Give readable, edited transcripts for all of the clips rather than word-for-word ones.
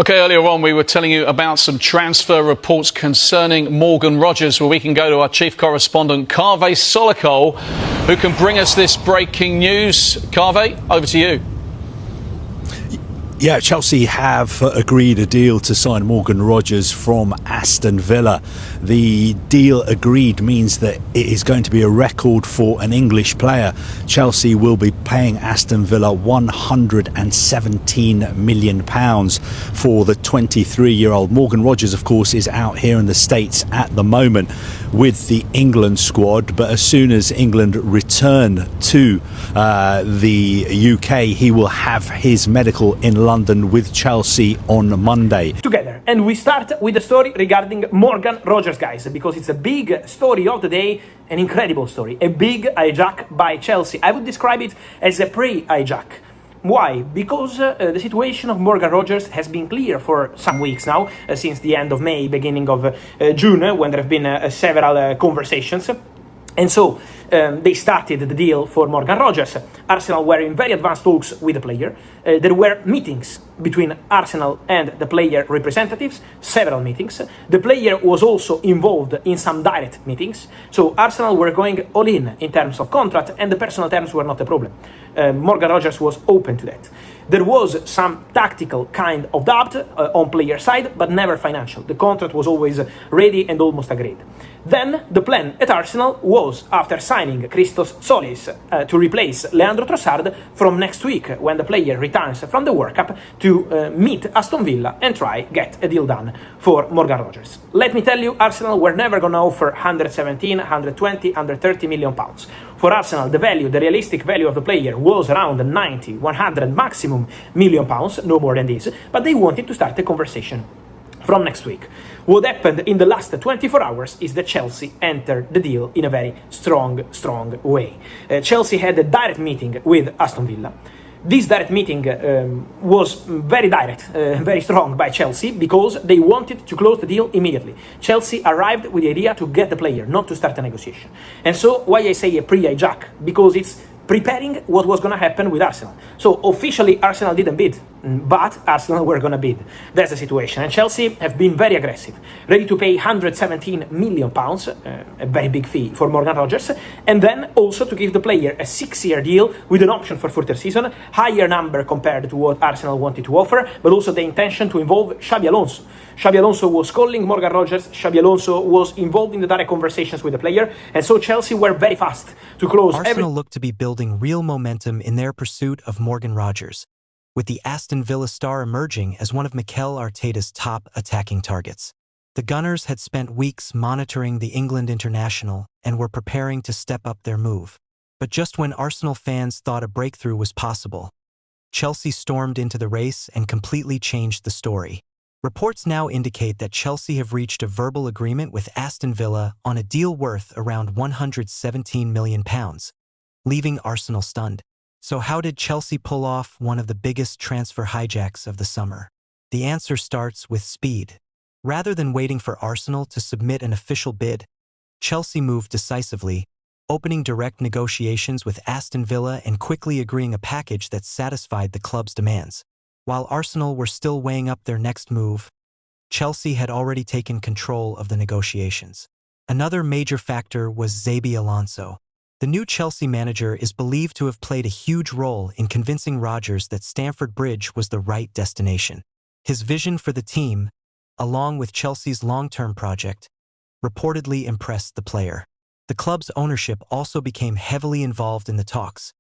Okay, earlier on we were telling you about some transfer reports concerning Morgan Rogers, where we can go to our chief correspondent, Kaveh Solokol, who can bring us this breaking news. Kaveh, over to you. Yeah, Chelsea have agreed a deal to sign Morgan Rogers from Aston Villa. The deal agreed means that it is going to be a record for an English player. Chelsea will be paying Aston Villa £117 million for the 23-year-old. Morgan Rogers, of course, is out here in the States at the moment with the England squad, but as soon as England return to the UK, he will have his medical in London with Chelsea on Monday. Together, and we start with the story regarding Morgan Rogers, guys, because it's a big story of the day, an incredible story, a big hijack by Chelsea. I would describe it as a pre-hijack. Why? Because the situation of Morgan Rogers has been clear for some weeks now, since the end of May, beginning of June, when there have been several conversations. And so they started the deal for Morgan Rogers. Arsenal were in very advanced talks with the player. There were meetings between Arsenal and the player representatives, several meetings. The player was also involved in some direct meetings. So Arsenal were going all in terms of contract, and the personal terms were not a problem. Morgan Rogers was open to that. There was some tactical kind of doubt on player side, but never financial. The contract was always ready and almost agreed. Then the plan at Arsenal was, after signing Christos Solis to replace Leandro Trossard from next week, when the player returns from the World Cup, to meet Aston Villa and try get a deal done for Morgan Rogers. Let me tell you, Arsenal were never going to offer 117, 120, 130 million pounds. For Arsenal, the value, the realistic value of the player was around 90, 100 maximum million pounds, no more than this, but they wanted to start a conversation from next week. What happened in the last 24 hours is that Chelsea entered the deal in a very strong way. Chelsea had a direct meeting with Aston Villa. This direct meeting was very direct, very strong by Chelsea, because they wanted to close the deal immediately. Chelsea arrived with the idea to get the player, not to start a negotiation. And so, why I say a pre-hijack? Because it's preparing what was going to happen with Arsenal. So officially Arsenal didn't bid, but Arsenal were going to bid. That's the situation. And Chelsea have been very aggressive, ready to pay £117 million, a very big fee for Morgan Rogers, and then also to give the player a 6-year deal with an option for further season, higher number compared to what Arsenal wanted to offer, but also the intention to involve Xabi Alonso. Xabi Alonso was calling Morgan Rogers, Xabi Alonso was involved in the direct conversations with the player, and so Chelsea were very fast to close. Arsenal looked to be building real momentum in their pursuit of Morgan Rogers, with the Aston Villa star emerging as one of Mikel Arteta's top attacking targets. The Gunners had spent weeks monitoring the England international and were preparing to step up their move. But just when Arsenal fans thought a breakthrough was possible, Chelsea stormed into the race and completely changed the story. Reports now indicate that Chelsea have reached a verbal agreement with Aston Villa on a deal worth around £117 million, leaving Arsenal stunned. So how did Chelsea pull off one of the biggest transfer hijacks of the summer? The answer starts with speed. Rather than waiting for Arsenal to submit an official bid, Chelsea moved decisively, opening direct negotiations with Aston Villa and quickly agreeing a package that satisfied the club's demands. While Arsenal were still weighing up their next move, Chelsea had already taken control of the negotiations. Another major factor was Xabi Alonso. The new Chelsea manager is believed to have played a huge role in convincing Rodgers that Stamford Bridge was the right destination. His vision for the team, along with Chelsea's long-term project, reportedly impressed the player. The club's ownership also became heavily involved in the talks,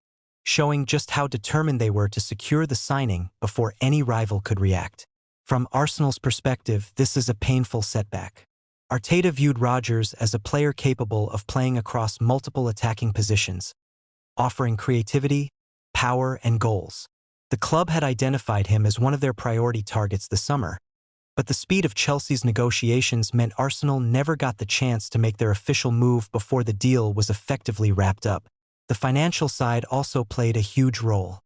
showing just how determined they were to secure the signing before any rival could react. From Arsenal's perspective, this is a painful setback. Arteta viewed Rodgers as a player capable of playing across multiple attacking positions, offering creativity, power, and goals. The club had identified him as one of their priority targets this summer, but the speed of Chelsea's negotiations meant Arsenal never got the chance to make their official move before the deal was effectively wrapped up. The financial side also played a huge role.